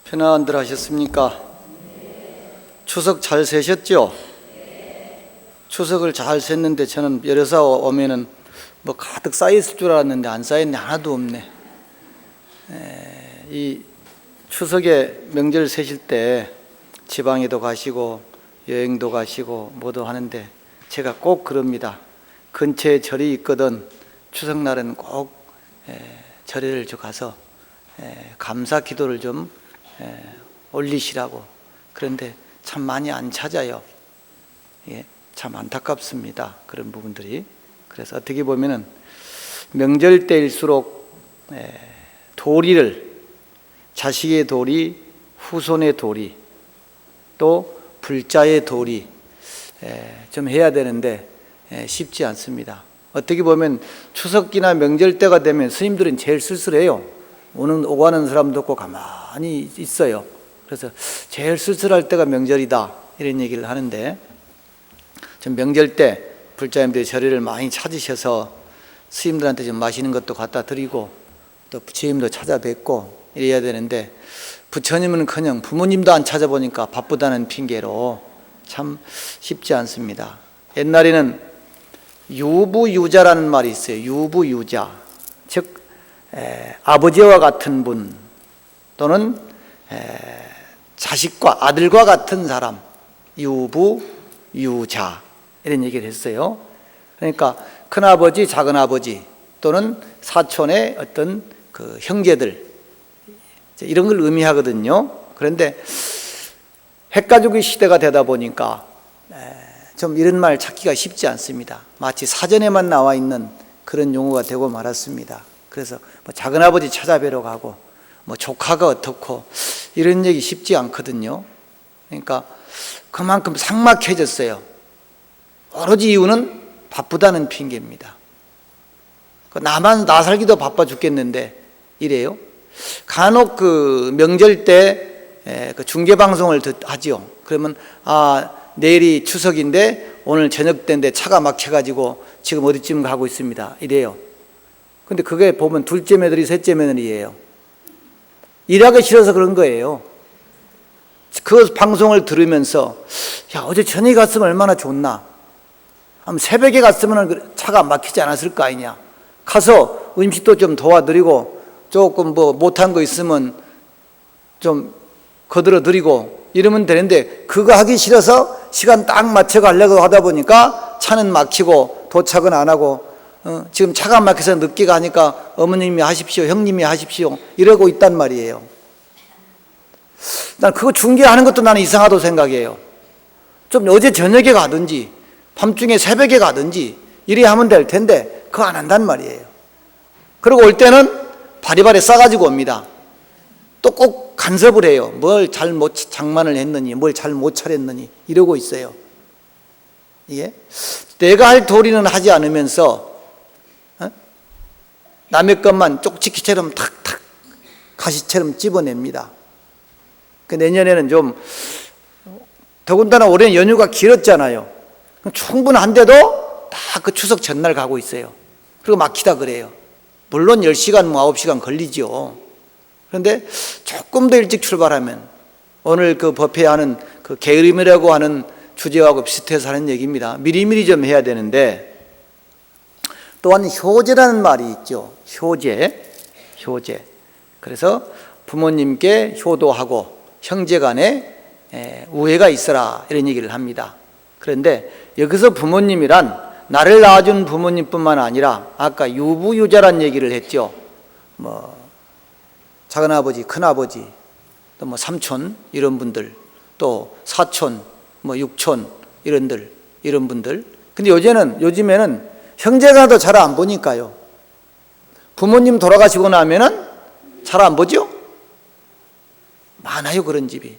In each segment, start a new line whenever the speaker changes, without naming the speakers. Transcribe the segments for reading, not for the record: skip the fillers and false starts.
편안들 하셨습니까? 추석 잘 세셨죠? 추석을 잘 샜는데 저는 여러사 오면은 뭐 가득 쌓였을 줄 알았는데 안 쌓였네. 하나도 없네. 이 추석에 명절 세실 때 지방에도 가시고 여행도 가시고 뭐도 하는데 제가 꼭 그럽니다. 근처에 절이 있거든 추석날은 꼭 절에를 가서 감사 기도를 좀 올리시라고. 그런데 참 많이 안 찾아요. 예, 참 안타깝습니다. 그런 부분들이. 그래서 어떻게 보면은 명절 때일수록 도리를, 자식의 도리, 후손의 도리, 또 불자의 도리 좀 해야 되는데 쉽지 않습니다. 어떻게 보면 추석기나 명절 때가 되면 스님들은 제일 쓸쓸해요. 오가는 사람도 없고 가만히 있어요. 그래서 제일 쓸쓸할 때가 명절이다 이런 얘기를 하는데, 좀 명절 때 불자님들이 절에를 많이 찾으셔서 스님들한테 좀 맛있는 것도 갖다 드리고 또 부처님도 찾아뵙고 이래야 되는데, 부처님은커녕 부모님도 안 찾아보니까 바쁘다는 핑계로 참 쉽지 않습니다. 옛날에는 유부유자라는 말이 있어요. 유부유자, 즉 아버지와 같은 분 또는 자식과 아들과 같은 사람, 유부유자 이런 얘기를 했어요. 그러니까 큰아버지, 작은아버지 또는 사촌의 어떤 그 형제들 이런 걸 의미하거든요. 그런데 핵가족의 시대가 되다 보니까 좀 이런 말 찾기가 쉽지 않습니다. 마치 사전에만 나와 있는 그런 용어가 되고 말았습니다. 그래서 뭐 작은아버지 찾아뵈러 가고 뭐 조카가 어떻고 이런 얘기 쉽지 않거든요. 그러니까 그만큼 삭막해졌어요. 오로지 이유는 바쁘다는 핑계입니다. 나만 나 살기도 바빠 죽겠는데 이래요. 간혹 그 명절 때 그 중계방송을 하지요. 그러면 내일이 추석인데 오늘 저녁 때인데 차가 막혀가지고 지금 어디쯤 가고 있습니다 이래요. 근데 그게 보면 둘째 며느리 셋째 며느리예요. 일하기 싫어서 그런 거예요. 그 방송을 들으면서 야, 어제 저녁에 갔으면 얼마나 좋나, 새벽에 갔으면 차가 막히지 않았을 거 아니냐, 가서 음식도 좀 도와드리고 조금 뭐 못한 거 있으면 좀 거들어 드리고 이러면 되는데, 그거 하기 싫어서 시간 딱 맞춰 가려고 하다 보니까 차는 막히고 도착은 안 하고 지금 차가 막혀서 늦게 가니까 어머님이 하십시오, 형님이 하십시오 이러고 있단 말이에요. 난 그거 중계하는 것도 나는 이상하다고 생각해요. 좀 어제 저녁에 가든지 밤중에 새벽에 가든지 이래 하면 될 텐데 그거 안 한단 말이에요. 그리고 올 때는 바리바리 싸가지고 옵니다. 또 꼭 간섭을 해요. 뭘 잘못 장만을 했느니, 뭘 잘 못 차렸느니 이러고 있어요. 이게 내가 할 도리는 하지 않으면서 남의 것만 쪽지기처럼 탁탁 가시처럼 집어냅니다. 내년에는 좀, 더군다나 올해는 연휴가 길었잖아요. 충분한데도 다 그 추석 전날 가고 있어요. 그리고 막히다 그래요. 물론 10시간, 9시간 걸리죠. 그런데 조금 더 일찍 출발하면, 오늘 그 법회 하는 그 게으름이라고 하는 주제하고 비슷해서 하는 얘기입니다. 미리미리 좀 해야 되는데, 또한 효제라는 말이 있죠. 효제. 그래서 부모님께 효도하고 형제간에 우애가 있어라 이런 얘기를 합니다. 그런데 여기서 부모님이란 나를 낳아준 부모님뿐만 아니라 아까 유부유자란 얘기를 했죠. 뭐 작은아버지, 큰아버지, 또 뭐 삼촌 이런 분들, 또 사촌, 뭐 육촌 이런 분들. 근데 요즘에는 형제간도 잘 안 보니까요. 부모님 돌아가시고 나면은 잘 안 보죠? 많아요, 그런 집이.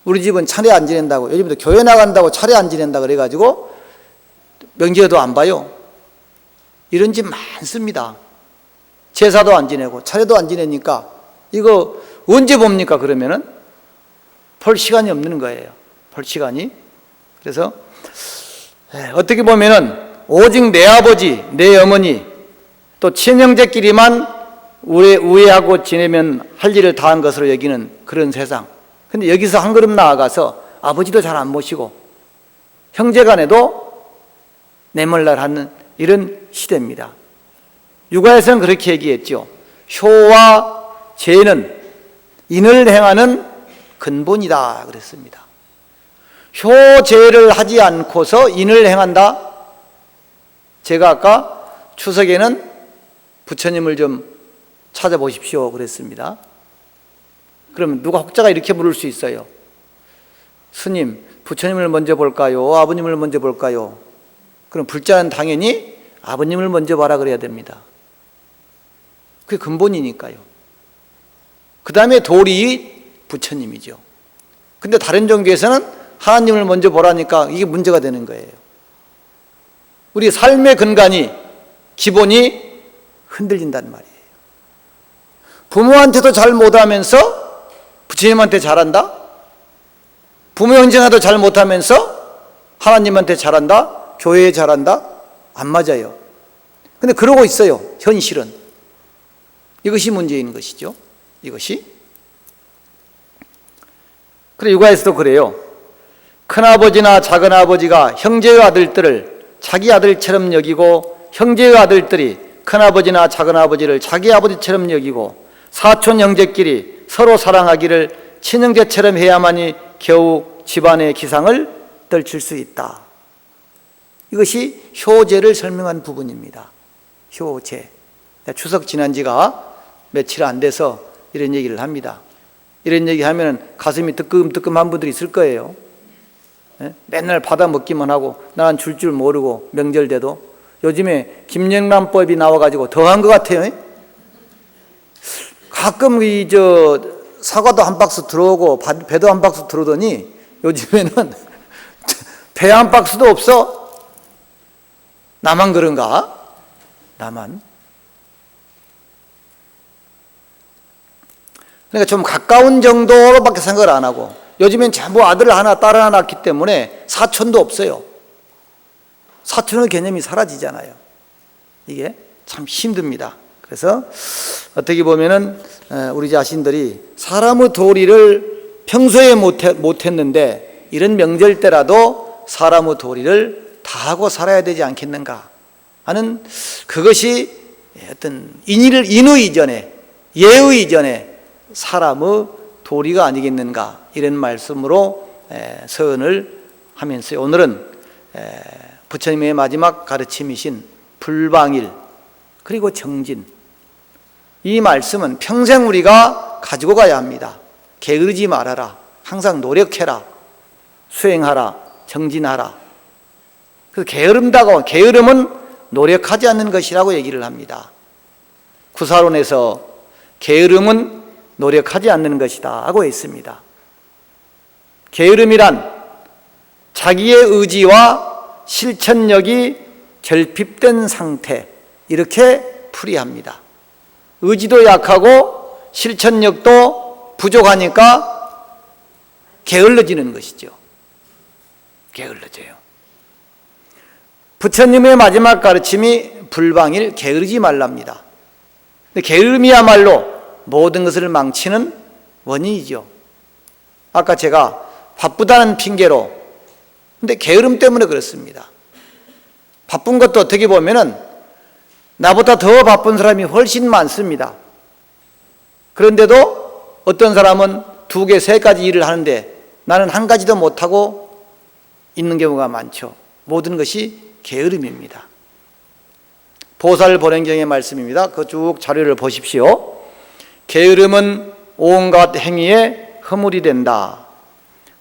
우리 집은 차례 안 지낸다고, 요즘도 교회 나간다고 차례 안 지낸다 그래가지고 명절에도 안 봐요. 이런 집 많습니다. 제사도 안 지내고 차례도 안 지내니까 이거 언제 봅니까? 그러면은 볼 시간이 없는 거예요. 볼 시간이. 그래서 어떻게 보면은 오직 내 아버지, 내 어머니, 또 친형제끼리만 우애하고 지내면 할 일을 다 한 것으로 여기는 그런 세상. 근데 여기서 한 걸음 나아가서 아버지도 잘 안 모시고 형제간에도 내몰랄하는 이런 시대입니다. 육아에서는 그렇게 얘기했죠. 효와 죄는 인을 행하는 근본이다 그랬습니다. 효죄를 하지 않고서 인을 행한다. 제가 아까 추석에는 부처님을 좀 찾아보십시오 그랬습니다. 그러면 누가 혹자가 이렇게 물을 수 있어요. 스님, 부처님을 먼저 볼까요? 아버님을 먼저 볼까요? 그럼 불자는 당연히 아버님을 먼저 봐라 그래야 됩니다. 그게 근본이니까요. 그 다음에 도리 부처님이죠. 근데 다른 종교에서는 하나님을 먼저 보라니까 이게 문제가 되는 거예요. 우리 삶의 근간이, 기본이 흔들린단 말이에요. 부모한테도 잘 못하면서 부처님한테 잘한다? 부모 형제나도 잘 못하면서 하나님한테 잘한다? 교회에 잘한다? 안 맞아요. 근데 그러고 있어요, 현실은. 이것이 문제인 것이죠. 이것이. 그래, 육아에서도 그래요. 큰아버지나 작은아버지가 형제의 아들들을 자기 아들처럼 여기고 형제의 아들들이 큰아버지나 작은아버지를 자기 아버지처럼 여기고 사촌 형제끼리 서로 사랑하기를 친형제처럼 해야만이 겨우 집안의 기상을 떨칠 수 있다. 이것이 효죄를 설명한 부분입니다. 효죄. 추석 지난 지가 며칠 안 돼서 이런 얘기를 합니다. 이런 얘기하면 가슴이 뜨끔뜨끔한 분들이 있을 거예요. 맨날 받아 먹기만 하고 나는 줄 모르고 명절 돼도 요즘에 김영란법이 나와가지고 더한 것 같아요. 가끔 사과도 한 박스 들어오고 배도 한 박스 들어오더니 요즘에는 배 한 박스도 없어. 나만 그런가? 나만. 그러니까 좀 가까운 정도로밖에 생각을 안 하고 요즘엔 전부 아들 하나 딸 하나 낳기 때문에 사촌도 없어요. 사촌의 개념이 사라지잖아요. 이게 참 힘듭니다. 그래서 어떻게 보면은 우리 자신들이 사람의 도리를 평소에 못했는데 이런 명절 때라도 사람의 도리를 다하고 살아야 되지 않겠는가 하는, 그것이 어떤 인의 이전에, 예의 이전에 사람의 도리가 아니겠는가, 이런 말씀으로 서언을 하면서 오늘은 부처님의 마지막 가르침이신 불방일 그리고 정진, 이 말씀은 평생 우리가 가지고 가야 합니다. 게으르지 말아라, 항상 노력해라, 수행하라, 정진하라. 그래서 게으름은 노력하지 않는 것이라고 얘기를 합니다. 구사론에서 게으름은 노력하지 않는 것이다 하고 있습니다. 게으름이란 자기의 의지와 실천력이 결핍된 상태, 이렇게 풀이합니다. 의지도 약하고 실천력도 부족하니까 게을러지는 것이죠. 게을러져요. 부처님의 마지막 가르침이 불방일, 게으르지 말랍니다. 근데 게으름이야말로 모든 것을 망치는 원인이죠. 아까 제가 바쁘다는 핑계로, 근데 게으름 때문에 그렇습니다. 바쁜 것도 어떻게 보면은 나보다 더 바쁜 사람이 훨씬 많습니다. 그런데도 어떤 사람은 2개, 3가지 일을 하는데 나는 한 가지도 못하고 있는 경우가 많죠. 모든 것이 게으름입니다. 보살본행경의 말씀입니다. 그 쭉 자료를 보십시오. 게으름은 온갖 행위에 허물이 된다.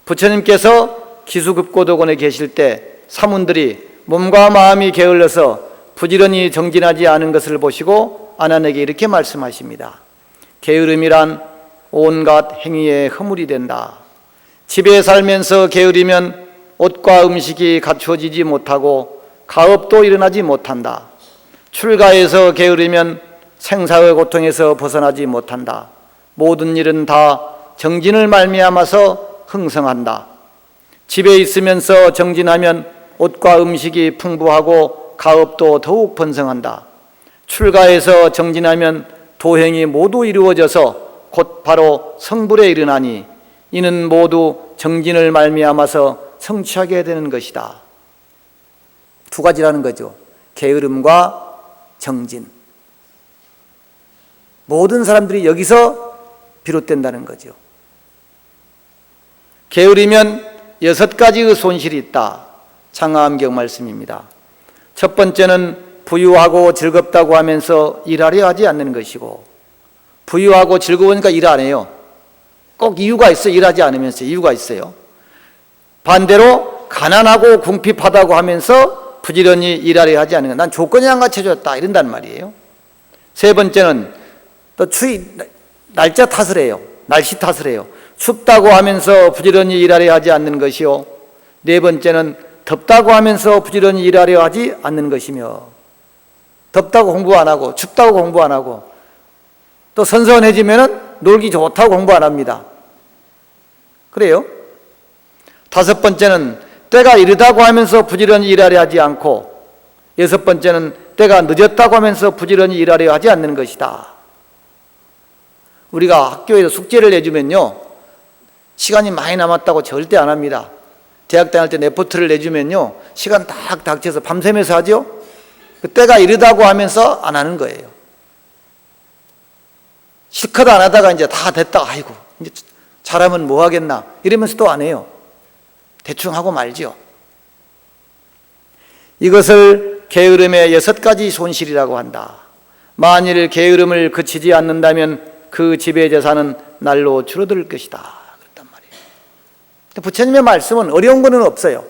부처님께서 기수급고도곤에 계실 때 사문들이 몸과 마음이 게을러서 부지런히 정진하지 않은 것을 보시고 아난에게 이렇게 말씀하십니다. 게으름이란 온갖 행위에 허물이 된다. 집에 살면서 게으르면 옷과 음식이 갖추어지지 못하고 가업도 일어나지 못한다. 출가해서 게으르면 생사의 고통에서 벗어나지 못한다. 모든 일은 다 정진을 말미암아서 흥성한다. 집에 있으면서 정진하면 옷과 음식이 풍부하고 가업도 더욱 번성한다. 출가해서 정진하면 도행이 모두 이루어져서 곧 바로 성불에 이르나니 이는 모두 정진을 말미암아서 성취하게 되는 것이다. 두 가지라는 거죠. 게으름과 정진. 모든 사람들이 여기서 비롯된다는 거죠. 게으르면 6가지의 손실이 있다. 장하암경 말씀입니다. 첫 번째는 부유하고 즐겁다고 하면서 일하려 하지 않는 것이고, 부유하고 즐거우니까 일 안 해요. 꼭 이유가 있어. 일하지 않으면서 이유가 있어요. 반대로 가난하고 궁핍하다고 하면서 부지런히 일하려 하지 않는 것. 난 조건이 안 갖춰졌다 이런단 말이에요. 세 번째는 또 날짜 탓을 해요. 날씨 탓을 해요. 춥다고 하면서 부지런히 일하려 하지 않는 것이요. 네 번째는 덥다고 하면서 부지런히 일하려 하지 않는 것이며, 덥다고 공부 안 하고 춥다고 공부 안 하고 또 선선해지면은 놀기 좋다고 공부 안 합니다. 그래요? 다섯 번째는 때가 이르다고 하면서 부지런히 일하려 하지 않고, 여섯 번째는 때가 늦었다고 하면서 부지런히 일하려 하지 않는 것이다. 우리가 학교에서 숙제를 내주면요, 시간이 많이 남았다고 절대 안 합니다. 대학 다닐 때 레포트를 내주면요, 시간 딱 닥쳐서 밤새면서 하죠. 때가 이르다고 하면서 안 하는 거예요. 실컷 안 하다가 이제 다 됐다, 아이고 이제 잘하면 뭐 하겠나 이러면서 또 안 해요. 대충 하고 말죠. 이것을 게으름의 6가지 손실이라고 한다. 만일 게으름을 그치지 않는다면 그 지배 재산은 날로 줄어들 것이다. 그랬단 말이에요. 부처님의 말씀은 어려운 거는 없어요.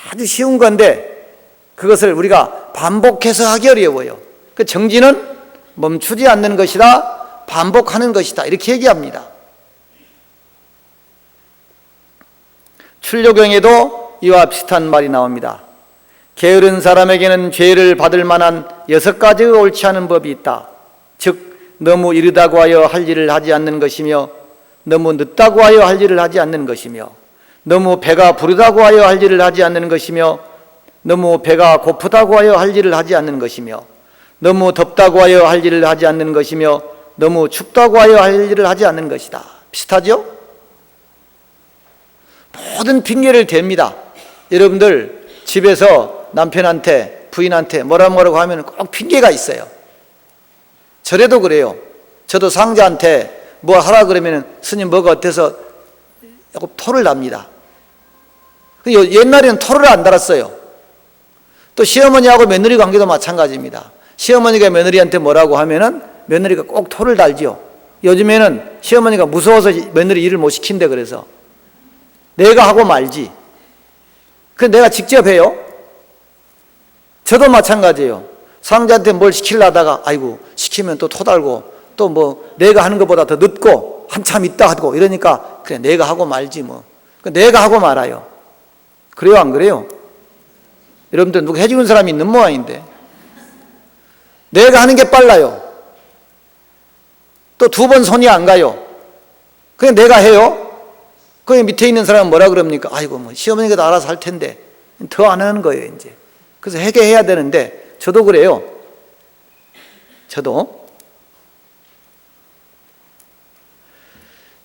아주 쉬운 건데 그것을 우리가 반복해서 하기 어려워요. 그 정진은 멈추지 않는 것이다, 반복하는 것이다, 이렇게 얘기합니다. 출교경에도 이와 비슷한 말이 나옵니다. 게으른 사람에게는 죄를 받을 만한 6가지의 옳지 않은 법이 있다. 즉 너무 이르다고 하여 할 일을 하지 않는 것이며, 너무 늦다고 하여 할 일을 하지 않는 것이며, 너무 배가 부르다고 하여 할 일을 하지 않는 것이며, 너무 배가 고프다고 하여 할 일을 하지 않는 것이며, 너무 덥다고 하여 할 일을 하지 않는 것이며, 너무 춥다고 하여 할 일을 하지 않는 것이다. 비슷하죠? 모든 핑계를 댑니다. 여러분들 집에서 남편한테 부인한테 뭐라고 하면 꼭 핑계가 있어요. 절에도 그래요. 저도 상자한테 뭐 하라 그러면 스님 뭐가 어때서 조금 토를 납니다. 옛날에는 토를 안 달았어요. 또 시어머니하고 며느리 관계도 마찬가지입니다. 시어머니가 며느리한테 뭐라고 하면은 며느리가 꼭 토를 달지요. 요즘에는 시어머니가 무서워서 며느리 일을 못 시킨대. 그래서 내가 하고 말지. 그래서 내가 직접 해요. 저도 마찬가지예요. 상자한테 뭘 시키려 하다가 아이고 시키면 또 토달고 또 뭐 내가 하는 것보다 더 늦고 한참 있다 하고 이러니까 그래 내가 하고 말지 뭐. 내가 하고 말아요. 그래요 안 그래요? 여러분들 누가 해주는 사람이 있는 모양인데 내가 하는 게 빨라요. 또 2번 손이 안 가요. 그냥 내가 해요. 그 밑에 있는 사람은 뭐라 그럽니까? 아이고 뭐 시어머니가 다 알아서 할 텐데 더 안 하는 거예요 이제. 그래서 해결해야 되는데 저도 그래요. 저도.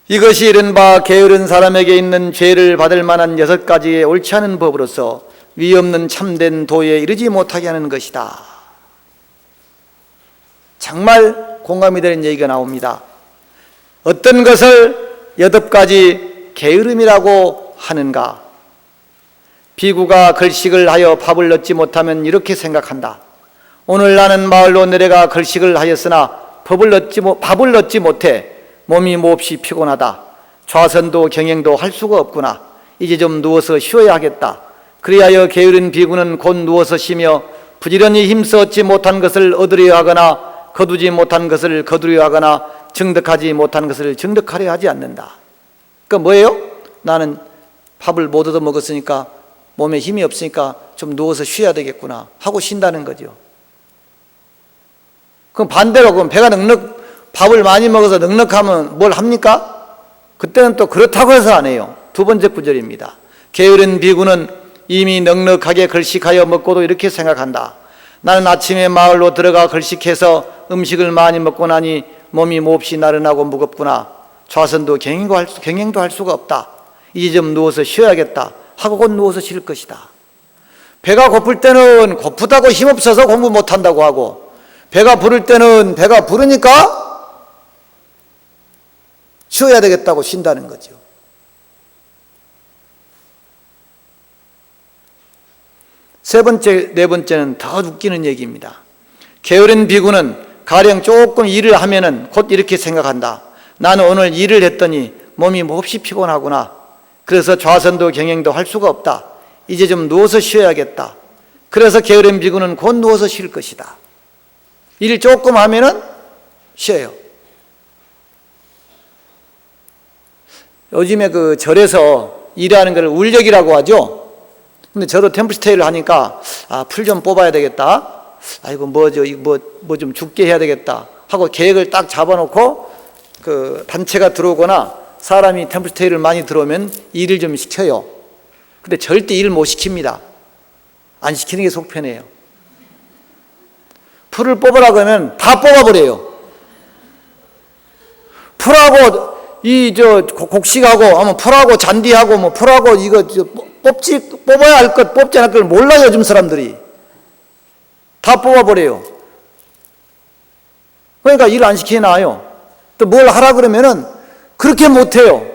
이것이 이른바 게으른 사람에게 있는 죄를 받을 만한 6가지의 옳지 않은 법으로서 위 없는 참된 도에 이르지 못하게 하는 것이다. 정말 공감이 되는 얘기가 나옵니다. 어떤 것을 8가지 게으름이라고 하는가? 비구가 걸식을 하여 밥을 얻지 못하면 이렇게 생각한다. 오늘 나는 마을로 내려가 걸식을 하였으나 밥을 얻지 못해 몸이 몹시 피곤하다. 좌선도 경행도 할 수가 없구나. 이제 좀 누워서 쉬어야 하겠다. 그리하여 게으른 비구는 곧 누워서 쉬며 부지런히 힘써 얻지 못한 것을 얻으려 하거나 거두지 못한 것을 거두려 하거나 정득하지 못한 것을 정득하려 하지 않는다. 그러니까 뭐예요? 나는 밥을 못 얻어 먹었으니까 몸에 힘이 없으니까 좀 누워서 쉬어야 되겠구나 하고 쉰다는 거죠. 그럼 반대로 그럼 배가 밥을 많이 먹어서 넉넉하면 뭘 합니까? 그때는 또 그렇다고 해서 안 해요. 2번째 구절입니다. 게으른 비구는 이미 넉넉하게 걸식하여 먹고도 이렇게 생각한다. 나는 아침에 마을로 들어가 걸식해서 음식을 많이 먹고 나니 몸이 몹시 나른하고 무겁구나. 좌선도 경행도 할 수가 없다. 이제 좀 누워서 쉬어야겠다 하고 곧 누워서 쉴 것이다. 배가 고플 때는 고프다고 힘없어서 공부 못한다고 하고, 배가 부를 때는 배가 부르니까 쉬어야 되겠다고 쉰다는 거죠. 세 번째, 네 번째는 더 웃기는 얘기입니다. 게으른 비구는 가령 조금 일을 하면은 곧 이렇게 생각한다. 나는 오늘 일을 했더니 몸이 몹시 피곤하구나. 그래서 좌선도 경행도 할 수가 없다. 이제 좀 누워서 쉬어야겠다. 그래서 게으른 비구는 곧 누워서 쉴 것이다. 일 조금 하면은 쉬어요. 요즘에 그 절에서 일하는 걸 울력이라고 하죠. 근데 저도 템플스테이를 하니까 풀 좀 뽑아야 되겠다. 아이고 뭐 좀 죽게 해야 되겠다 하고 계획을 딱 잡아놓고 그 단체가 들어오거나 사람이 템플스테이를 많이 들어오면 일을 좀 시켜요. 근데 절대 일을 못 시킵니다. 안 시키는 게 속편이에요. 풀을 뽑으라 그러면 다 뽑아버려요. 풀하고 곡식하고 풀하고 잔디하고 뭐 풀하고 이거 뽑아야 할 것 뽑지 않을 걸 몰라요. 요즘 사람들이 다 뽑아버려요. 그러니까 일 안 시키게 나와요. 또 뭘 하라 그러면은 그렇게 못해요.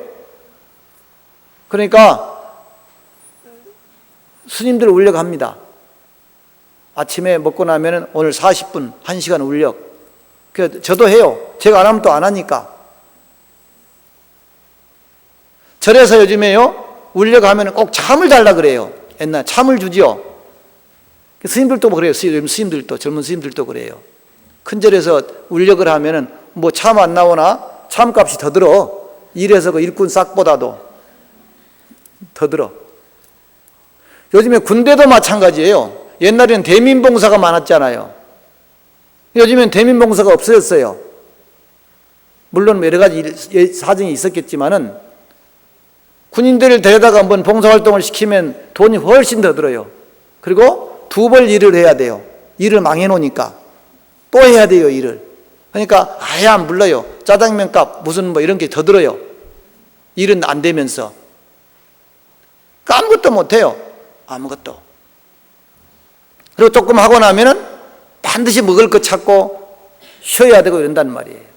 그러니까 스님들 울력합니다. 아침에 먹고 나면은 오늘 40분 1시간 울력. 저도 해요. 제가 안 하면 또 안 하니까. 절에서 요즘에요 울력하면 꼭 참을 달라 그래요. 옛날 참을 주지요. 스님들도 그래요. 요즘 스님들도, 젊은 스님들도 그래요. 큰 절에서 울력을 하면은 뭐 참 안 나오나 참값이 더 들어. 이래서 그 일꾼 싹보다도 더 들어. 요즘에 군대도 마찬가지예요. 옛날에는 대민봉사가 많았잖아요. 요즘엔 대민봉사가 없어졌어요. 물론 여러 가지 사정이 있었겠지만은 군인들을 데려다가 한번 봉사활동을 시키면 돈이 훨씬 더 들어요. 그리고 두 벌 일을 해야 돼요. 일을 망해놓으니까 또 해야 돼요, 일을. 그러니까 아예 안 불러요. 짜장면 값 무슨 뭐 이런 게 더 들어요. 일은 안 되면서 아무것도 못해요. 아무것도. 그리고 조금 하고 나면은 반드시 먹을 거 찾고 쉬어야 되고 이런단 말이에요.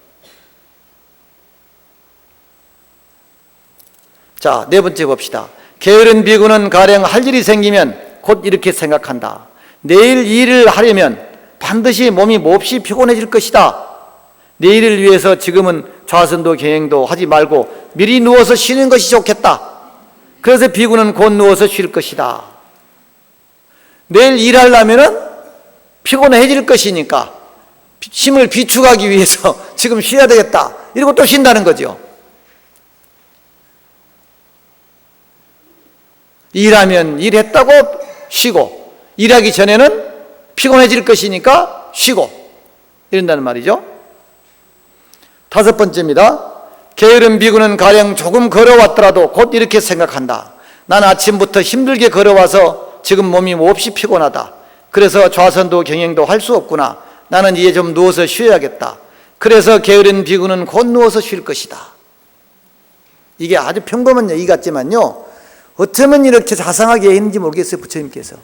자, 네 번째 봅시다. 게으른 비구는 가령 할 일이 생기면 곧 이렇게 생각한다. 내일 일을 하려면 반드시 몸이 몹시 피곤해질 것이다. 내일을 위해서 지금은 좌선도 경행도 하지 말고 미리 누워서 쉬는 것이 좋겠다. 그래서 비구는 곧 누워서 쉴 것이다. 내일 일하려면은 피곤해질 것이니까 힘을 비축하기 위해서 지금 쉬어야 되겠다. 이러고 또 쉰다는 거죠. 일하면 일했다고 쉬고, 일하기 전에는 피곤해질 것이니까 쉬고, 이런다는 말이죠. 다섯 번째입니다. 게으른 비구는 가령 조금 걸어왔더라도 곧 이렇게 생각한다. 난 아침부터 힘들게 걸어와서 지금 몸이 몹시 피곤하다. 그래서 좌선도 경행도 할 수 없구나. 나는 이제 좀 누워서 쉬어야겠다. 그래서 게으른 비구는 곧 누워서 쉴 것이다. 이게 아주 평범한 얘기 같지만요, 어쩌면 이렇게 자상하게 했는지 모르겠어요, 부처님께서.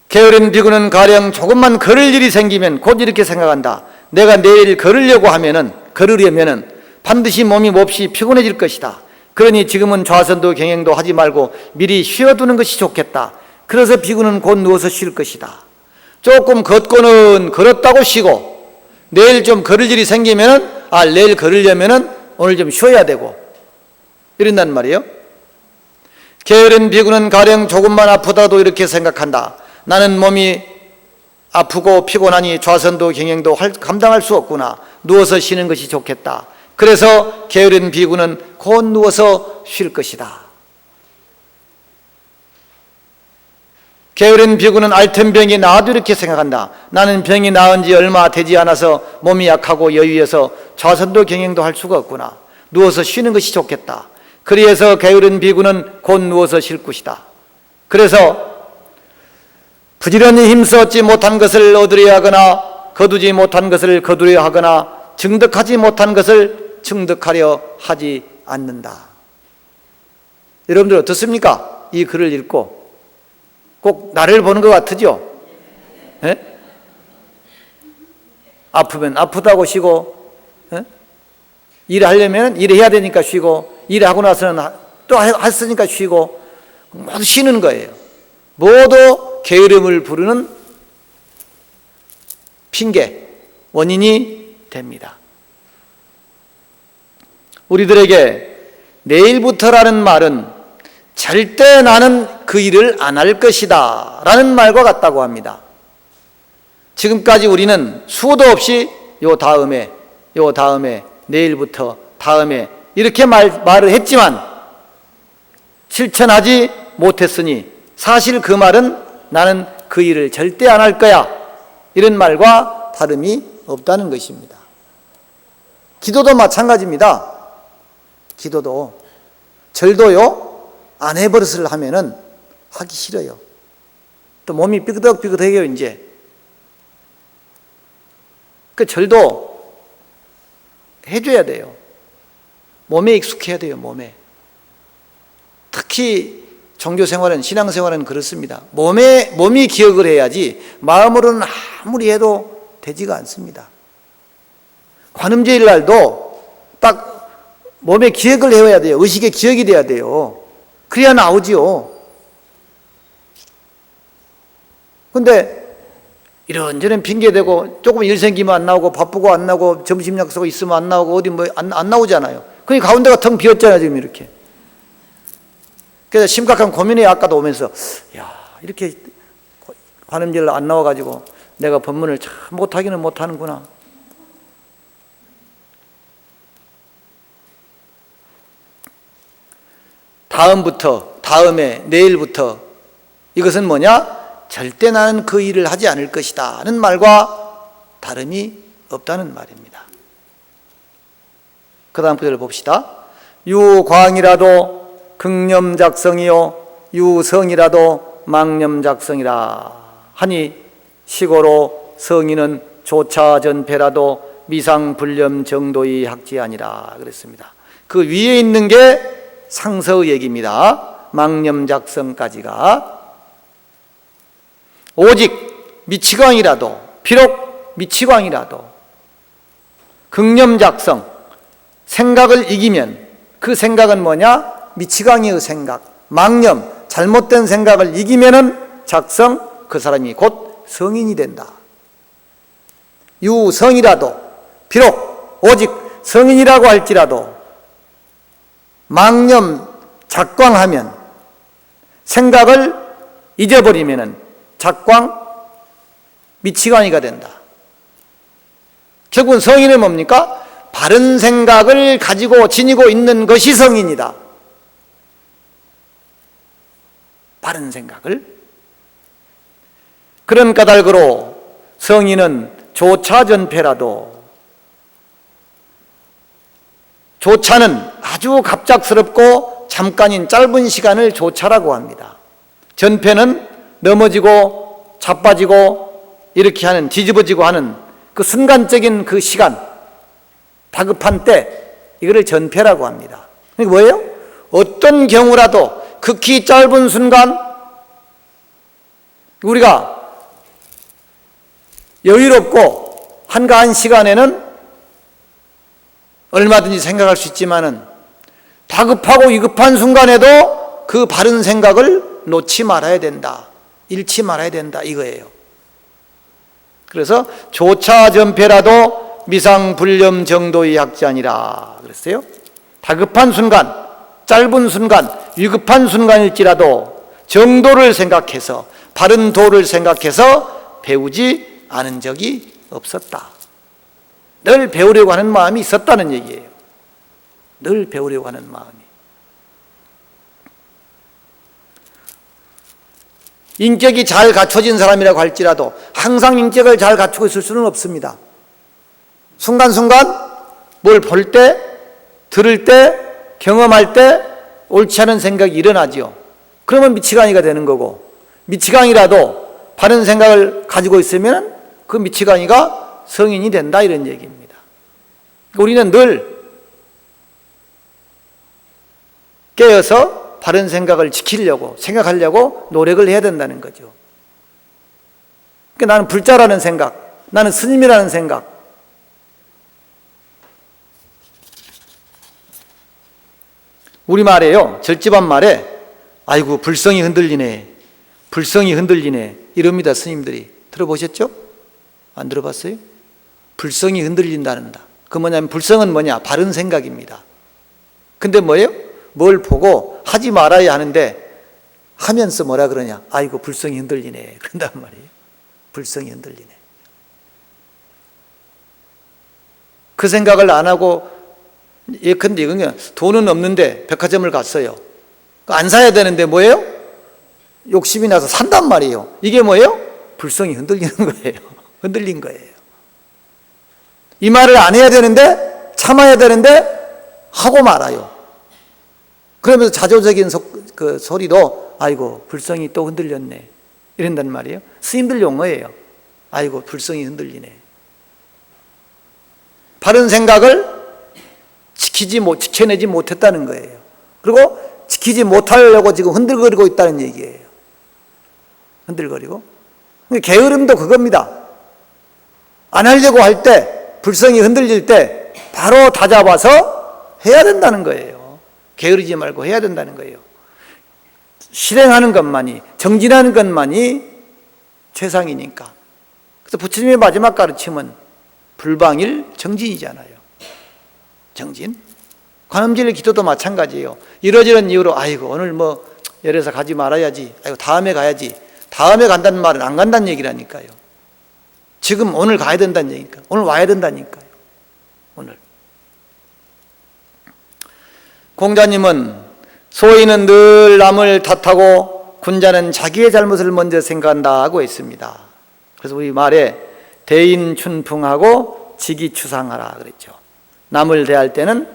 게으른 비구는 가령 조금만 걸을 일이 생기면 곧 이렇게 생각한다. 내가 내일 걸으려면은 반드시 몸이 몹시 피곤해질 것이다. 그러니 지금은 좌선도 경행도 하지 말고 미리 쉬어두는 것이 좋겠다. 그래서 비구는 곧 누워서 쉴 것이다. 조금 걷고는 걸었다고 쉬고, 내일 좀 걸을 일이 생기면은 내일 걸으려면은 오늘 좀 쉬어야 되고, 이런단 말이에요. 게으른 비구는 가령 조금만 아프다도 이렇게 생각한다. 나는 몸이 아프고 피곤하니 좌선도 경행도 감당할 수 없구나. 누워서 쉬는 것이 좋겠다. 그래서 게으른 비구는 곧 누워서 쉴 것이다. 게으른 비구는 앓던 병이 나아도 이렇게 생각한다. 나는 병이 나은 지 얼마 되지 않아서 몸이 약하고 여유여서 좌선도 경행도 할 수가 없구나. 누워서 쉬는 것이 좋겠다. 그래서 게으른 비구는 곧 누워서 쉴 것이다. 그래서 부지런히 힘써 얻지 못한 것을 얻으려 하거나 거두지 못한 것을 거두려 하거나 증득하지 못한 것을 증득하려 하지 않는다. 여러분들 어떻습니까? 이 글을 읽고 꼭 나를 보는 것 같으죠? 예? 아프면 아프다고 쉬고, 예? 일하려면 일해야 되니까 쉬고, 일하고 나서는 또 했으니까 쉬고, 모두 쉬는 거예요. 모두 게으름을 부르는 핑계, 원인이 됩니다. 우리들에게 내일부터라는 말은 절대 나는 그 일을 안 할 것이다 라는 말과 같다고 합니다. 지금까지 우리는 수도 없이 요 다음에, 내일부터, 다음에 이렇게 말을 했지만 실천하지 못했으니 사실 그 말은 나는 그 일을 절대 안 할 거야 이런 말과 다름이 없다는 것입니다. 기도도 마찬가지입니다. 기도도, 절도요, 안 해버릇을 하면은 하기 싫어요. 또 몸이 삐그덕삐그덕해요, 이제. 그 절도 해줘야 돼요. 몸에 익숙해야 돼요, 몸에. 특히 종교생활은, 신앙생활은 그렇습니다. 몸이 기억을 해야지 마음으로는 아무리 해도 되지가 않습니다. 관음제일 날도 딱 몸에 기억을 해야 돼요. 의식에 기억이 돼야 돼요. 그래야 나오지요. 근데 이런저런 핑계대고 조금 일 생기면 안 나오고 바쁘고 안 나오고 점심 약속 있으면 안 나오고 어디 뭐 안 나오잖아요. 그러니까 가운데가 텅 비었잖아요, 지금 이렇게. 그래서 심각한 고민이 아까도 오면서 야, 이렇게 관음절 안 나와가지고 내가 법문을 참 못하기는 못하는구나. 다음부터, 다음에, 내일부터 이것은 뭐냐? 절대 나는 그 일을 하지 않을 것이다 하는 말과 다름이 없다는 말입니다. 그 다음 구절을 봅시다. 유광이라도 극념작성이요 유성이라도 망념작성이라 하니 시고로 성인은 조차전패라도 미상불념 정도의 학지아니라 그랬습니다. 그 위에 있는 게 상서의 얘기입니다. 망념작성까지가 오직 미치광이라도, 비록 미치광이라도 극념작성, 생각을 이기면 그 생각은 뭐냐? 미치광이의 생각, 망념, 잘못된 생각을 이기면은 작성, 그 사람이 곧 성인이 된다. 유성이라도, 비록 오직 성인이라고 할지라도 망념, 작광하면, 생각을 잊어버리면은 작광, 미치광이가 된다. 결국은 성인은 뭡니까? 바른 생각을 가지고 지니고 있는 것이 성인이다. 바른 생각을. 그런 까닭으로 성인은 조차전패라도, 조차는 아주 갑작스럽고 잠깐인 짧은 시간을 조차라고 합니다. 전패는 넘어지고 자빠지고 이렇게 하는, 뒤집어지고 하는 그 순간적인 그 시간, 다급한 때, 이거를 전패라고 합니다. 이게 뭐예요? 어떤 경우라도 극히 짧은 순간 우리가 여유롭고 한가한 시간에는 얼마든지 생각할 수 있지만은 다급하고 위급한 순간에도 그 바른 생각을 놓지 말아야 된다. 잃지 말아야 된다. 이거예요. 그래서 조차전패라도 미상불념 정도의 학자니라 그랬어요. 다급한 순간, 짧은 순간, 위급한 순간일지라도 정도를 생각해서, 바른 도를 생각해서 배우지 않은 적이 없었다. 늘 배우려고 하는 마음이 있었다는 얘기예요. 늘 배우려고 하는 마음이. 인격이 잘 갖춰진 사람이라고 할지라도 항상 인격을 잘 갖추고 있을 수는 없습니다. 순간순간 뭘 볼 때, 들을 때, 경험할 때 옳지 않은 생각이 일어나죠. 그러면 미치광이가 되는 거고, 미치광이라도 바른 생각을 가지고 있으면 그 미치광이가 성인이 된다, 이런 얘기입니다. 우리는 늘 깨어서 바른 생각을 지키려고, 생각하려고 노력을 해야 된다는 거죠. 그러니까 나는 불자라는 생각, 나는 스님이라는 생각, 우리말에요, 절집안 말에 아이고 불성이 흔들리네, 불성이 흔들리네 이럽니다. 스님들이 들어보셨죠? 안 들어봤어요? 불성이 흔들린다는다. 그 뭐냐면 불성은 뭐냐? 바른 생각입니다. 근데 뭐예요? 뭘 보고 하지 말아야 하는데 하면서 뭐라 그러냐? 아이고 불성이 흔들리네 그런단 말이에요. 불성이 흔들리네. 그 생각을 안 하고, 예컨대 이건 돈은 없는데 백화점을 갔어요. 안 사야 되는데 뭐예요? 욕심이 나서 산단 말이에요. 이게 뭐예요? 불성이 흔들리는 거예요. 흔들린 거예요. 이 말을 안 해야 되는데, 참아야 되는데 하고 말아요. 그러면서 자조적인 그 소리도 아이고 불성이 또 흔들렸네 이런단 말이에요. 스님들 용어예요. 아이고 불성이 흔들리네. 바른 생각을 지켜내지 못했다는 거예요. 그리고 지키지 못하려고 지금 흔들거리고 있다는 얘기예요. 흔들거리고. 게으름도 그겁니다. 안 하려고 할 때, 불성이 흔들릴 때 바로 다잡아서 해야 된다는 거예요. 게으르지 말고 해야 된다는 거예요. 실행하는 것만이, 정진하는 것만이 최상이니까. 그래서 부처님의 마지막 가르침은 불방일 정진이잖아요. 정진. 관음질 기도도 마찬가지예요. 이러저런 이유로 아이고 오늘 뭐 열애사 가지 말아야지, 아이고 다음에 가야지. 다음에 간다는 말은 안 간다는 얘기라니까요. 지금 오늘 가야 된다는 얘기니까, 오늘 와야 된다니까요. 오늘. 공자님은 소인은 늘 남을 탓하고 군자는 자기의 잘못을 먼저 생각한다고 했습니다. 그래서 우리 말에 대인춘풍하고 지기추상하라 그랬죠. 남을 대할 때는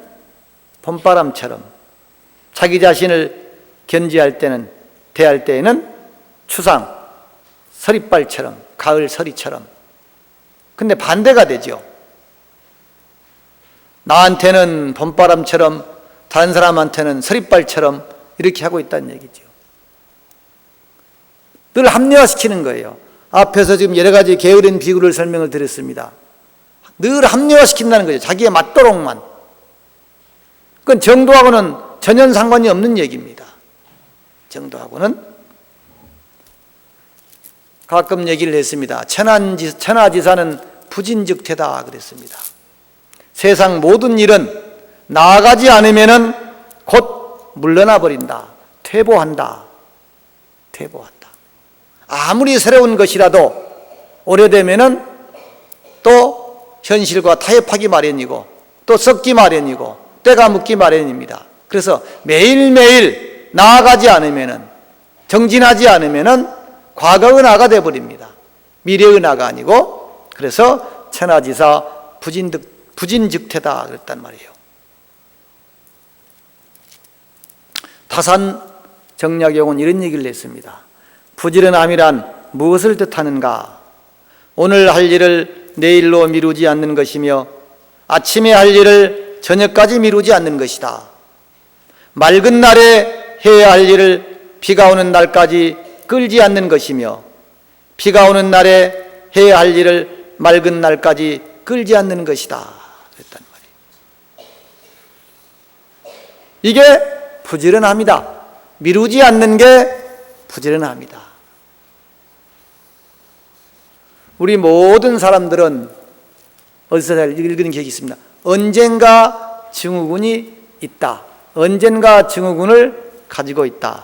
봄바람처럼, 자기 자신을 견지할 때는, 대할 때에는 추상, 서리발처럼, 가을 서리처럼. 근데 반대가 되죠. 나한테는 봄바람처럼, 다른 사람한테는 서리발처럼 이렇게 하고 있다는 얘기죠. 늘 합리화시키는 거예요. 앞에서 지금 여러 가지 게으른 비유를 설명을 드렸습니다. 늘 합리화시킨다는 거죠. 자기의 맞도록만. 그건 정도하고는 전혀 상관이 없는 얘기입니다. 정도하고는. 가끔 얘기를 했습니다. 천하지사는 부진즉퇴다 그랬습니다. 세상 모든 일은 나아가지 않으면 곧 물러나 버린다. 퇴보한다. 퇴보한다. 아무리 새로운 것이라도 오래되면 또 현실과 타협하기 마련이고 또 썩기 마련이고 때가 묻기 마련입니다. 그래서 매일매일 나아가지 않으면, 정진하지 않으면 과거의 나가 되어버립니다. 미래의 나가 아니고. 그래서 천하지사 부진즉퇴다 그랬단 말이에요. 다산 정약용은 이런 얘기를 했습니다. 부지런함이란 무엇을 뜻하는가? 오늘 할 일을 내일로 미루지 않는 것이며 아침에 할 일을 저녁까지 미루지 않는 것이다. 맑은 날에 해야 할 일을 비가 오는 날까지 끌지 않는 것이며 비가 오는 날에 해야 할 일을 맑은 날까지 끌지 않는 것이다 그랬단 말이에요. 이게 부지런함이다. 미루지 않는 게 부지런함이다. 우리 모든 사람들은 어디서 잘 읽은 기억이 있습니다. 언젠가 증후군이 있다. 언젠가 증후군을 가지고 있다.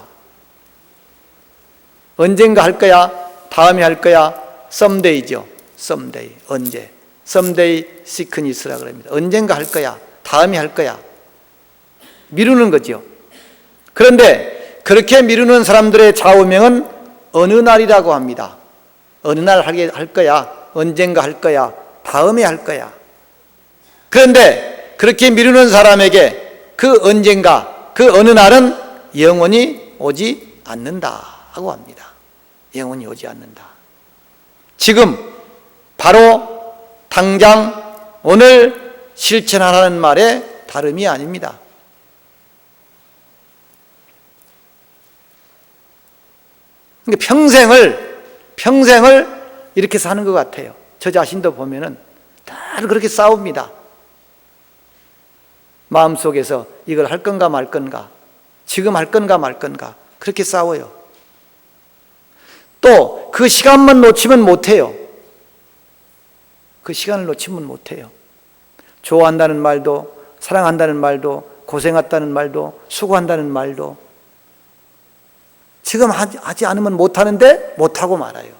언젠가 할 거야, 다음에 할 거야, 썸데이죠. 썸데이, 언제. 썸데이 시크니스라 그럽니다. 언젠가 할 거야, 다음에 할 거야. 미루는 거죠. 그런데 그렇게 미루는 사람들의 좌우명은 어느 날이라고 합니다. 어느 날 할 거야, 언젠가 할 거야, 다음에 할 거야. 그런데 그렇게 미루는 사람에게 그 언젠가, 그 어느 날은 영원히 오지 않는다고 합니다. 영원히 오지 않는다. 지금 바로 당장 오늘 실천하라는 말에 다름이 아닙니다. 그러니까 평생을 이렇게 사는 것 같아요. 저 자신도 보면은 다들 그렇게 싸웁니다. 마음속에서 이걸 할 건가 말 건가, 지금 할 건가 말 건가, 그렇게 싸워요. 또 그 시간만 놓치면 못해요. 그 시간을 놓치면 못해요. 좋아한다는 말도, 사랑한다는 말도, 고생했다는 말도, 수고한다는 말도 지금 하지 않으면 못하는데 못하고 말아요.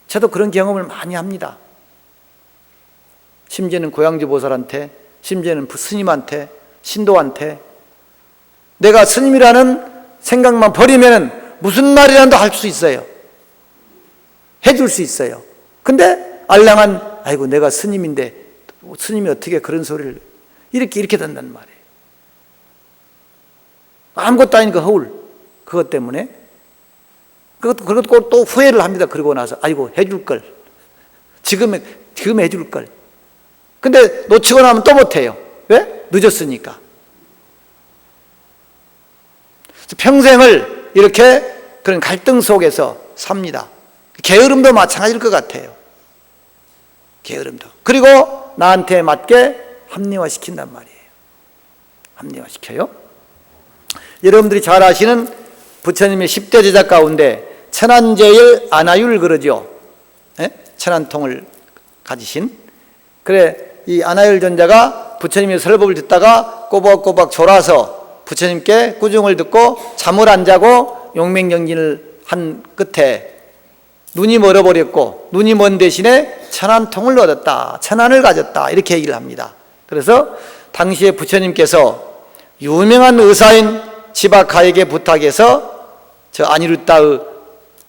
저도 그런 경험을 많이 합니다. 심지어는 고양지 보살한테, 심지어는 스님한테, 신도한테 내가 스님이라는 생각만 버리면 무슨 말이라도 할 수 있어요. 해줄 수 있어요. 근데 알량한 아이고 내가 스님인데 스님이 어떻게 그런 소리를 이렇게 된단 말이에요. 아무것도 아닌 그 허울, 그것 때문에 그것도 또 후회를 합니다. 그러고 나서 아이고 해줄 걸, 지금 해줄 걸. 근데 놓치고 나면 또 못해요. 왜? 늦었으니까. 평생을 이렇게 그런 갈등 속에서 삽니다. 게으름도 마찬가지일 것 같아요. 게으름도. 그리고 나한테 맞게 합리화시킨단 말이에요. 합리화시켜요. 여러분들이 잘 아시는 부처님의 10대 제자 가운데 천안제일 안하율 그러죠. 천안통을 가지신. 그래, 이 안하율 전자가 부처님의 설법을 듣다가 꼬박꼬박 졸아서 부처님께 꾸중을 듣고 잠을 안 자고 용맹정진을 한 끝에 눈이 멀어버렸고, 눈이 먼 대신에 천안통을 얻었다, 천안을 가졌다, 이렇게 얘기를 합니다. 그래서 당시에 부처님께서 유명한 의사인 지바카에게 부탁해서 저 아니루따의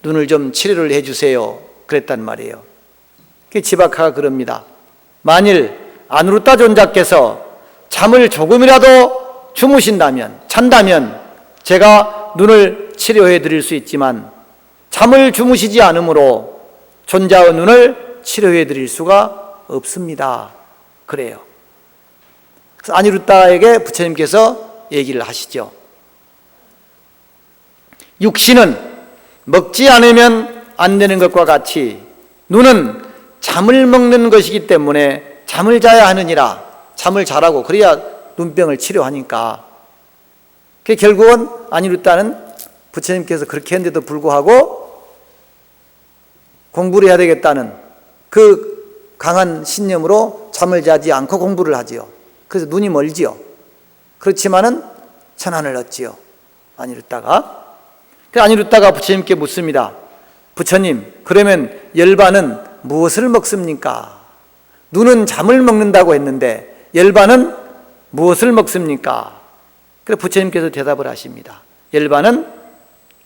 눈을 좀 치료를 해주세요 그랬단 말이에요. 지바카가 그럽니다. 만일 아니루따 존자께서 잠을 조금이라도 주무신다면, 잔다면 제가 눈을 치료해 드릴 수 있지만 잠을 주무시지 않으므로 존자의 눈을 치료해 드릴 수가 없습니다. 그래요. 그래서 아니루따에게 부처님께서 얘기를 하시죠. 육신은 먹지 않으면 안 되는 것과 같이 눈은 잠을 먹는 것이기 때문에 잠을 자야 하느니라. 잠을 자라고, 그래야 눈병을 치료하니까. 결국은 아니루따는 부처님께서 그렇게 했는데도 불구하고 공부를 해야 되겠다는 그 강한 신념으로 잠을 자지 않고 공부를 하지요. 그래서 눈이 멀지요. 그렇지만은 천안을 얻지요. 아니루따가. 그래서 아니루따가 부처님께 묻습니다. 부처님, 그러면 열반은 무엇을 먹습니까? 눈은 잠을 먹는다고 했는데 열반은 무엇을 먹습니까? 그래서 부처님께서 대답을 하십니다. 열반은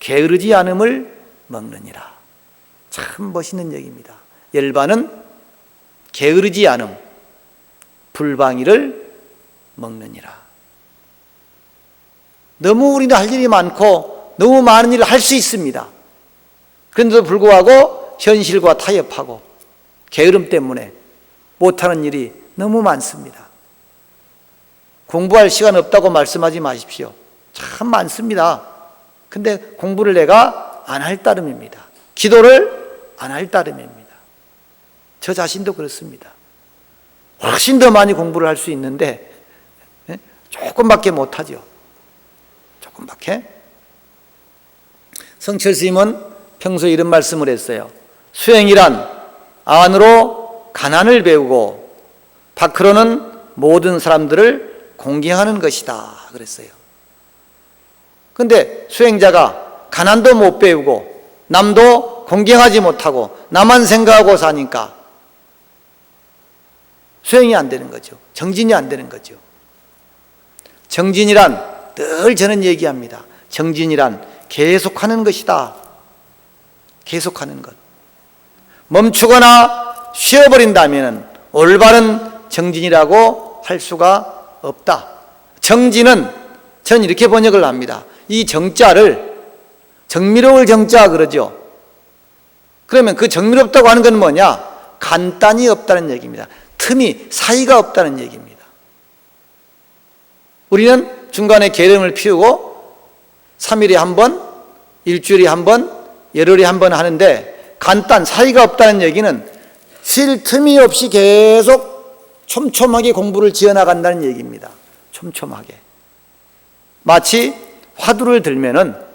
게으르지 않음을 먹느니라. 참 멋있는 얘기입니다. 열반은 게으르지 않음, 불방이를 먹느니라. 너무 우리는 할 일이 많고 너무 많은 일을 할 수 있습니다. 그런데도 불구하고 현실과 타협하고 게으름 때문에 못하는 일이 너무 많습니다. 공부할 시간 없다고 말씀하지 마십시오. 참 많습니다. 근데 공부를 내가 안 할 따름입니다. 기도를 안 할 따름입니다. 저 자신도 그렇습니다. 훨씬 더 많이 공부를 할 수 있는데 조금밖에 못하죠. 조금밖에. 성철 스님은 평소에 이런 말씀을 했어요. 수행이란 안으로 가난을 배우고 밖으로는 모든 사람들을 공경하는 것이다 그랬어요. 그런데 수행자가 가난도 못 배우고 남도 공경하지 못하고 나만 생각하고 사니까 수행이 안 되는 거죠. 정진이 안 되는 거죠. 정진이란 늘 저는 얘기합니다. 정진이란 계속하는 것이다. 계속하는 것. 멈추거나 쉬어버린다면 올바른 정진이라고 할 수가 없다. 정진은 전 이렇게 번역을 합니다. 이 정자를 정미로울 정자 그러죠. 그러면 그 정밀없다고 하는 건 뭐냐? 간단히 없다는 얘기입니다. 틈이, 사이가 없다는 얘기입니다. 우리는 중간에 계름을 피우고 3일에 한 번, 일주일에 한 번, 열흘에 한 번 하는데 사이가 없다는 얘기는 쉴 틈이 없이 계속 촘촘하게 공부를 지어나간다는 얘기입니다. 촘촘하게. 마치 화두를 들면은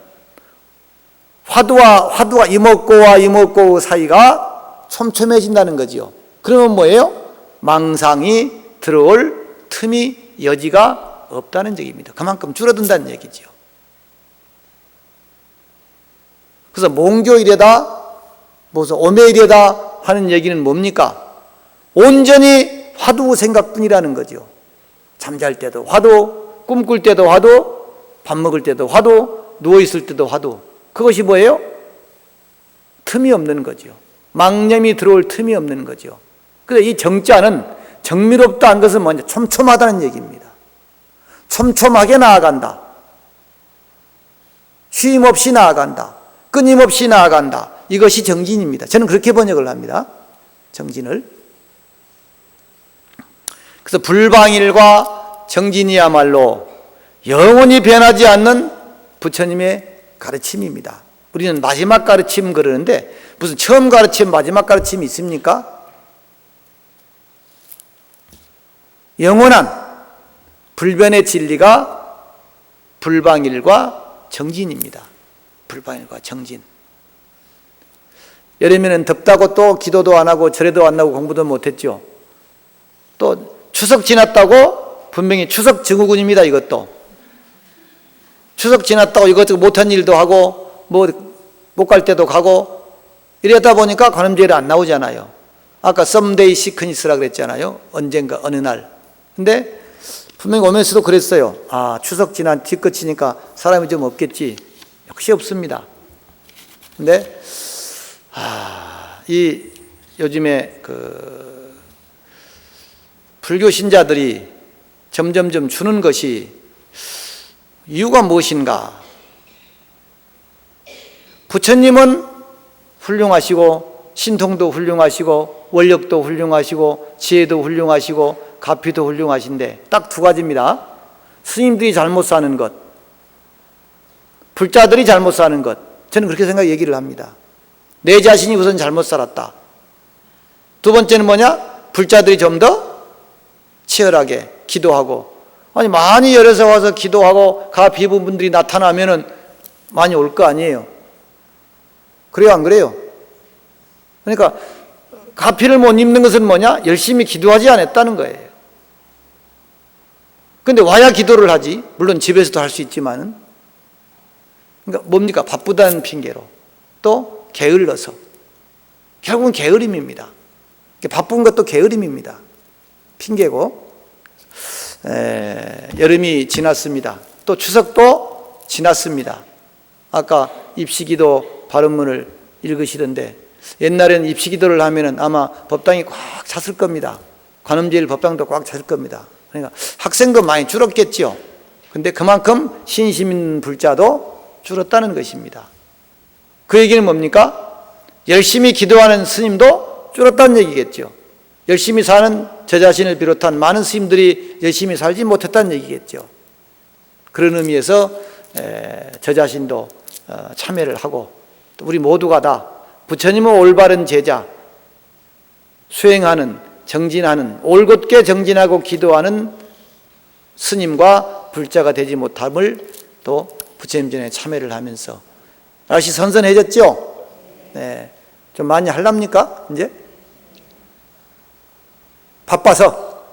화두와 이목구와 사이가 촘촘해진다는 거지요. 그러면 뭐예요? 망상이 들어올 틈이, 여지가 없다는 얘기입니다. 그만큼 줄어든다는 얘기지요. 그래서 몽교일에다 무슨 오매일에다 하는 얘기는 뭡니까? 온전히 화두 생각뿐이라는 거죠. 잠잘 때도 화두, 꿈꿀 때도 화두, 밥 먹을 때도 화두, 누워있을 때도 화두. 그것이 뭐예요? 틈이 없는 거죠. 망념이 들어올 틈이 없는 거죠. 그래서 이 정자는 정밀없다는 것은 뭐냐? 촘촘하다는 얘기입니다. 촘촘하게 나아간다. 쉼 없이 나아간다. 끊임없이 나아간다. 이것이 정진입니다. 저는 그렇게 번역을 합니다. 정진을. 그래서 불방일과 정진이야말로 영원히 변하지 않는 부처님의 가르침입니다. 우리는 마지막 가르침 그러는데 무슨 처음 가르침, 마지막 가르침이 있습니까? 영원한 불변의 진리가 불방일과 정진입니다. 불방일과 정진. 여름에는 덥다고 또 기도도 안 하고 절에도 안 나고 공부도 못했죠. 또 추석 지났다고 분명히 추석 증후군입니다. 이것도 추석 지났다고 이것저것 못한 일도 하고 뭐 못 갈 때도 가고 이러다 보니까 관음제를 안 나오잖아요. 아까 someday sickness라 그랬잖아요. 언젠가 어느 날. 근데 분명히 오면서도 그랬어요. 아, 추석 지난 뒤끝이니까 사람이 좀 없겠지. 역시 없습니다. 근데 이 요즘에 그 불교 신자들이 점점점 주는 것이 이유가 무엇인가? 부처님은 훌륭하시고 신통도 훌륭하시고 원력도 훌륭하시고 지혜도 훌륭하시고 가피도 훌륭하신데 딱 두 가지입니다. 스님들이 잘못 사는 것, 불자들이 잘못 사는 것. 저는 그렇게 얘기를 합니다. 내 자신이 우선 잘못 살았다. 두 번째는 뭐냐? 불자들이 좀 더 치열하게 기도하고, 아니 많이 열에서 와서 기도하고 가비부 분들이 나타나면은 많이 올 거 아니에요. 그래요, 안 그래요? 그러니까 가피를 못 입는 것은 뭐냐? 열심히 기도하지 않았다는 거예요. 근데 와야 기도를 하지. 물론 집에서도 할 수 있지만은. 그러니까 뭡니까? 바쁘다는 핑계로. 또 게을러서. 결국은 게으름입니다. 바쁜 것도 게으름입니다. 핑계고. 여름이 지났습니다. 또 추석도 지났습니다. 아까 입시기도 발언문을 읽으시던데 옛날에는 입시기도를 하면은 아마 법당이 꽉 찼을 겁니다. 관음제일 법당도 꽉 찼을 겁니다. 그러니까 학생도 많이 줄었겠죠. 근데 그만큼 신심 불자도 줄었다는 것입니다. 그 얘기는 뭡니까? 열심히 기도하는 스님도 줄었다는 얘기겠죠. 열심히 사는 저 자신을 비롯한 많은 스님들이 열심히 살지 못했다는 얘기겠죠. 그런 의미에서 저 자신도 참여를 하고 또 우리 모두가 다 부처님의 올바른 제자, 수행하는, 정진하는, 올곧게 정진하고 기도하는 스님과 불자가 되지 못함을 또 부처님 전에 참여를 하면서 날씨 선선해졌죠? 네. 좀 많이 할랍니까? 이제? 바빠서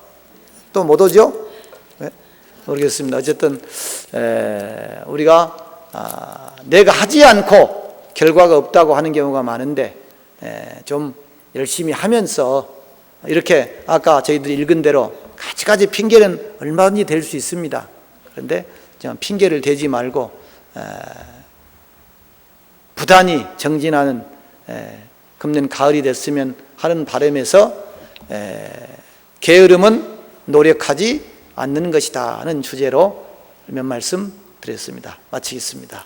또 못 오죠? 네. 모르겠습니다. 어쨌든 우리가 내가 하지 않고 결과가 없다고 하는 경우가 많은데 좀 열심히 하면서 이렇게 아까 저희들이 읽은 대로 가지가지 핑계는 얼마든지 될 수 있습니다. 그런데 핑계를 대지 말고 부단히 정진하는 금년 가을이 됐으면 하는 바람에서 게으름은 노력하지 않는 것이다 하는 주제로 몇 말씀 드렸습니다. 마치겠습니다.